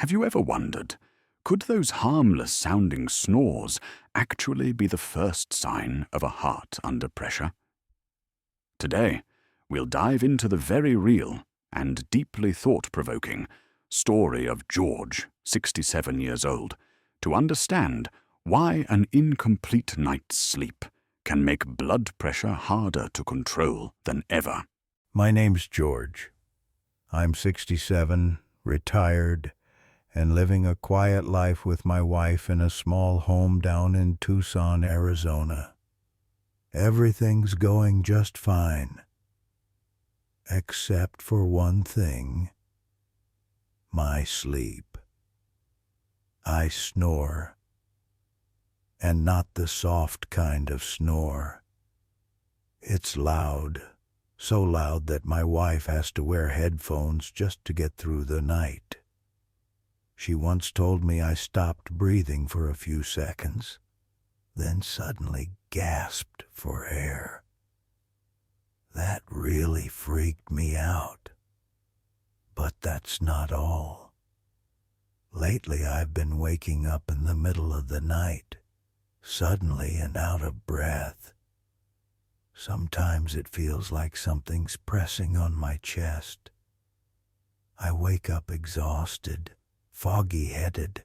Have you ever wondered, could those harmless-sounding snores actually be the first sign of a heart under pressure? Today, we'll dive into the very real and deeply thought-provoking story of George, 67 years old, to understand why an incomplete night's sleep can make blood pressure harder to control than ever. My name's George. I'm 67, retired, and living a quiet life with my wife in a small home down in Tucson, Arizona. Everything's going just fine. Except for one thing. My sleep. I snore. And not the soft kind of snore. It's loud. So loud that my wife has to wear headphones just to get through the night. She once told me I stopped breathing for a few seconds, then suddenly gasped for air. That really freaked me out. But that's not all. Lately I've been waking up in the middle of the night, suddenly and out of breath. Sometimes it feels like something's pressing on my chest. I wake up exhausted, foggy-headed,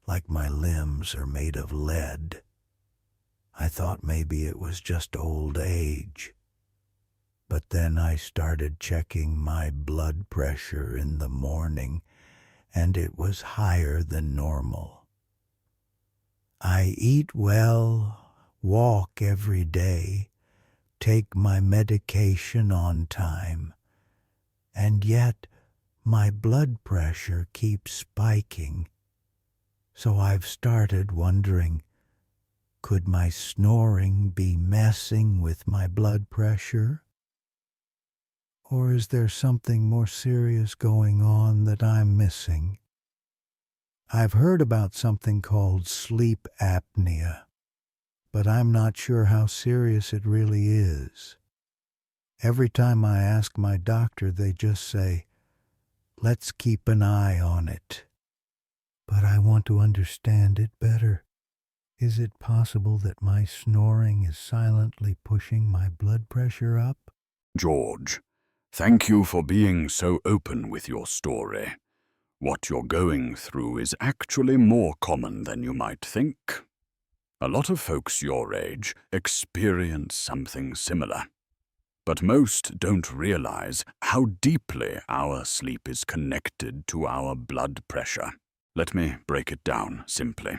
like my limbs are made of lead. I thought maybe it was just old age. But then I started checking my blood pressure in the morning, and it was higher than normal. I eat well, walk every day, take my medication on time, and yet my blood pressure keeps spiking. So I've started wondering, could my snoring be messing with my blood pressure? Or is there something more serious going on that I'm missing? I've heard about something called sleep apnea, but I'm not sure how serious it really is. Every time I ask my doctor, they just say, "Let's keep an eye on it." But I want to understand it better. Is it possible that my snoring is silently pushing my blood pressure up? George, thank you for being so open with your story. What you're going through is actually more common than you might think. A lot of folks your age experience something similar, but most don't realize how deeply our sleep is connected to our blood pressure. Let me break it down simply.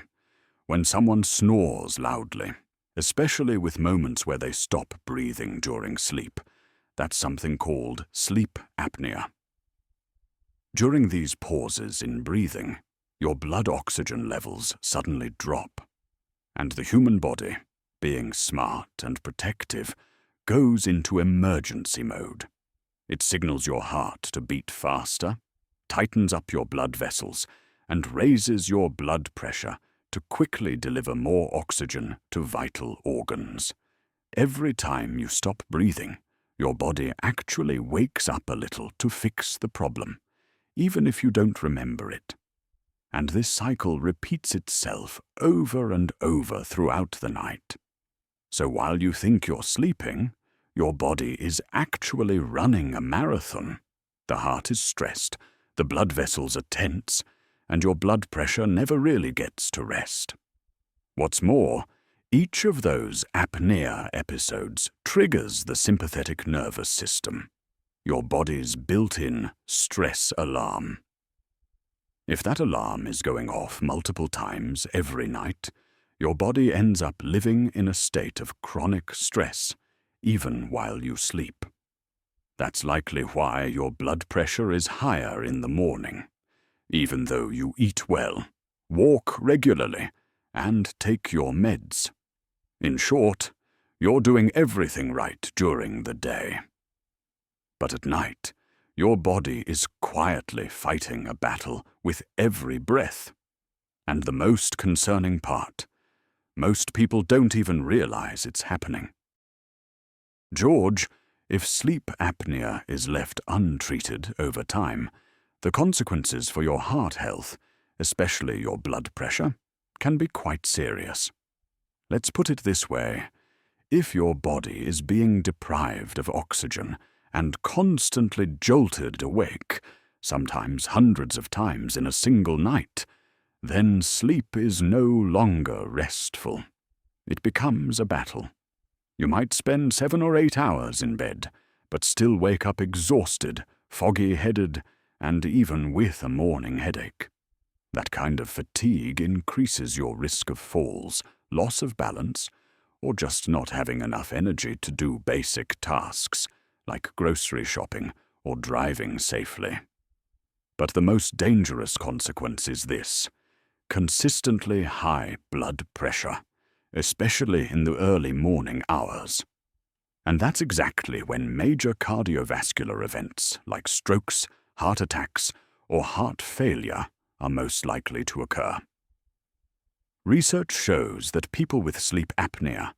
When someone snores loudly, especially with moments where they stop breathing during sleep, that's something called sleep apnea. During these pauses in breathing, your blood oxygen levels suddenly drop, and the human body, being smart and protective, goes into emergency mode. It signals your heart to beat faster, tightens up your blood vessels, and raises your blood pressure to quickly deliver more oxygen to vital organs. Every time you stop breathing, your body actually wakes up a little to fix the problem, even if you don't remember it. And this cycle repeats itself over and over throughout the night. So while you think you're sleeping, your body is actually running a marathon. The heart is stressed, the blood vessels are tense, and your blood pressure never really gets to rest. What's more, each of those apnea episodes triggers the sympathetic nervous system, your body's built-in stress alarm. If that alarm is going off multiple times every night, your body ends up living in a state of chronic stress, even while you sleep. That's likely why your blood pressure is higher in the morning, even though you eat well, walk regularly, and take your meds. In short, you're doing everything right during the day. But at night, your body is quietly fighting a battle with every breath. And the most concerning part, most people don't even realize it's happening. George, if sleep apnea is left untreated over time, The consequences for your heart health, especially your blood pressure, can be quite serious. Let's put it this way. If your body is being deprived of oxygen and constantly jolted awake, sometimes hundreds of times in a single night, then sleep is no longer restful. It becomes a battle. You might spend 7 or 8 hours in bed, but still wake up exhausted, foggy-headed, and even with a morning headache. That kind of fatigue increases your risk of falls, loss of balance, or just not having enough energy to do basic tasks, like grocery shopping or driving safely. But the most dangerous consequence is this: consistently high blood pressure, especially in the early morning hours. And that's exactly when major cardiovascular events like strokes, heart attacks, or heart failure are most likely to occur. Research shows that people with sleep apnea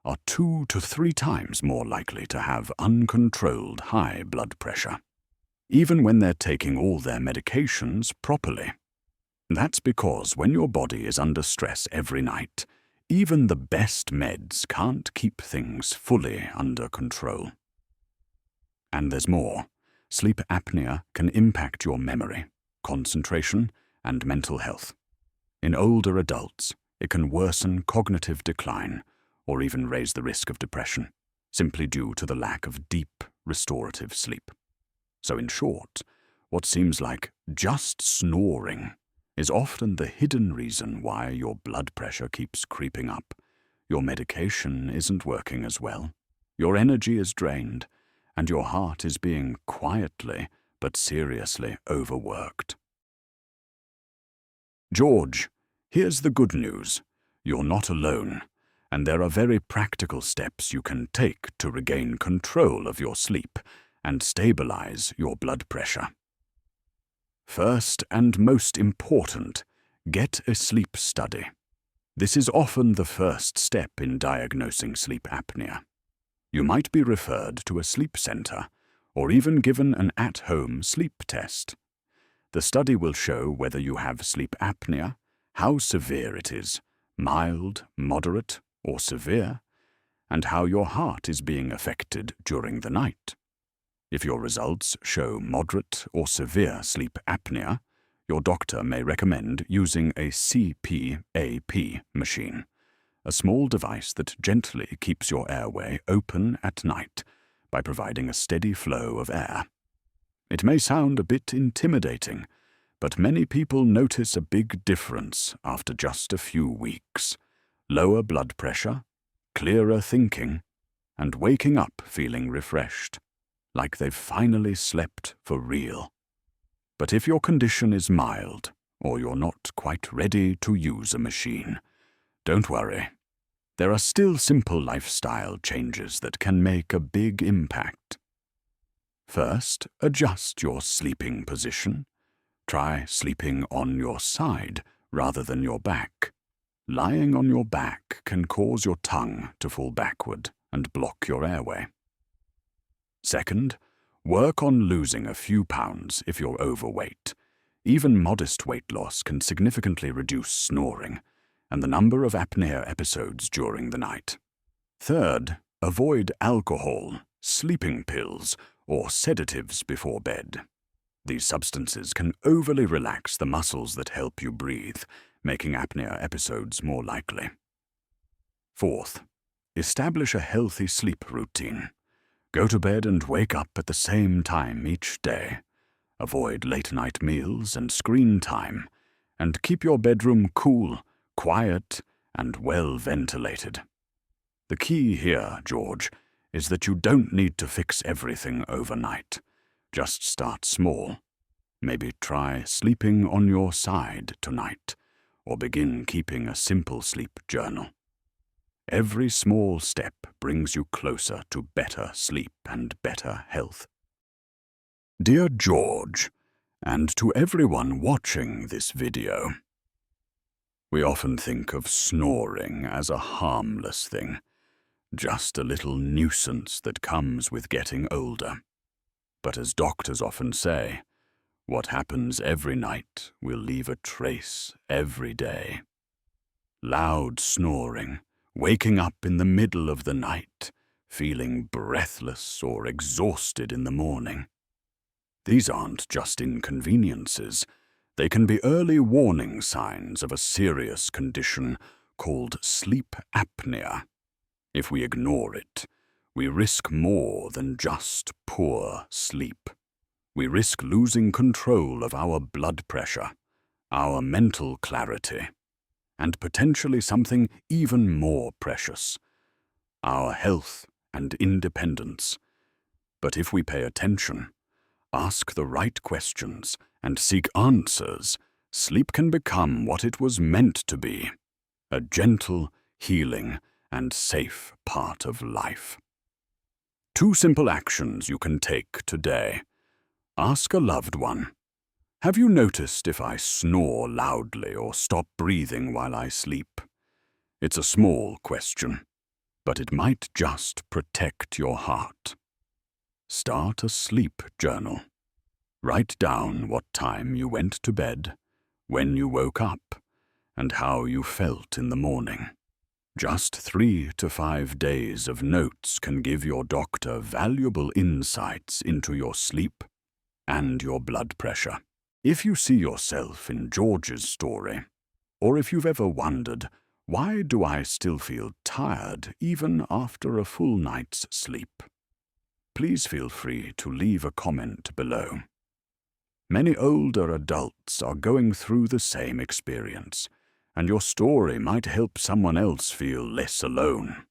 are 2 to 3 times more likely to have uncontrolled high blood pressure, even when they're taking all their medications properly. That's because when your body is under stress every night, even the best meds can't keep things fully under control. And there's more. Sleep apnea can impact your memory, concentration, and mental health. In older adults, it can worsen cognitive decline or even raise the risk of depression, simply due to the lack of deep, restorative sleep. So in short, what seems like just snoring is often the hidden reason why your blood pressure keeps creeping up. Your medication isn't working as well, your energy is drained, and your heart is being quietly but seriously overworked. George, here's the good news. You're not alone, and there are very practical steps you can take to regain control of your sleep and stabilize your blood pressure. First and most important, get a sleep study. This is often the first step in diagnosing sleep apnea. You might be referred to a sleep center or even given an at-home sleep test. The study will show whether you have sleep apnea, how severe it is, mild, moderate, or severe, and how your heart is being affected during the night. If your results show moderate or severe sleep apnea, your doctor may recommend using a CPAP machine, a small device that gently keeps your airway open at night by providing a steady flow of air. It may sound a bit intimidating, but many people notice a big difference after just a few weeks. Lower blood pressure, clearer thinking, and waking up feeling refreshed, like they've finally slept for real. But if your condition is mild, or you're not quite ready to use a machine, don't worry. There are still simple lifestyle changes that can make a big impact. First, adjust your sleeping position. Try sleeping on your side rather than your back. Lying on your back can cause your tongue to fall backward and block your airway. Second, work on losing a few pounds if you're overweight. Even modest weight loss can significantly reduce snoring and the number of apnea episodes during the night. Third, avoid alcohol, sleeping pills, or sedatives before bed. These substances can overly relax the muscles that help you breathe, making apnea episodes more likely. Fourth, establish a healthy sleep routine. Go to bed and wake up at the same time each day. Avoid late-night meals and screen time, and keep your bedroom cool, quiet, and well-ventilated. The key here, George, is that you don't need to fix everything overnight. Just start small. Maybe try sleeping on your side tonight, or begin keeping a simple sleep journal. Every small step brings you closer to better sleep and better health. Dear George, and to everyone watching this video, we often think of snoring as a harmless thing, just a little nuisance that comes with getting older. But as doctors often say, What happens every night will leave a trace every day. Loud snoring, waking up in the middle of the night, feeling breathless or exhausted in the morning. These aren't just inconveniences. They can be early warning signs of a serious condition called sleep apnea. If we ignore it, we risk more than just poor sleep. We risk losing control of our blood pressure, our mental clarity, and potentially something even more precious, our health and independence. But if we pay attention, ask the right questions, and seek answers, sleep can become what it was meant to be, a gentle, healing, and safe part of life. 2 simple actions you can take today. Ask a loved one, "Have you noticed if I snore loudly or stop breathing while I sleep?" It's a small question, but it might just protect your heart. Start a sleep journal. Write down what time you went to bed, when you woke up, and how you felt in the morning. Just 3 to 5 days of notes can give your doctor valuable insights into your sleep and your blood pressure. If you see yourself in George's story, or if you've ever wondered, why do I still feel tired even after a full night's sleep? Please feel free to leave a comment below. Many older adults are going through the same experience, and your story might help someone else feel less alone.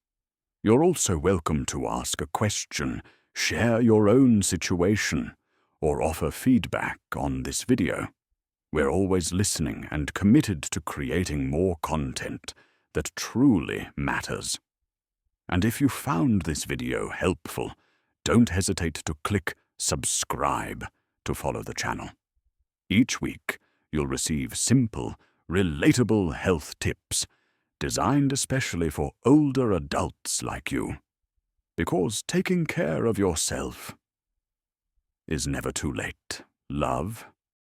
You're also welcome to ask a question, share your own situation, or offer feedback on this video. We're always listening and committed to creating more content that truly matters. And if you found this video helpful, don't hesitate to click subscribe to follow the channel. Each week, you'll receive simple, relatable health tips designed especially for older adults like you. Because taking care of yourself is never too late. Love,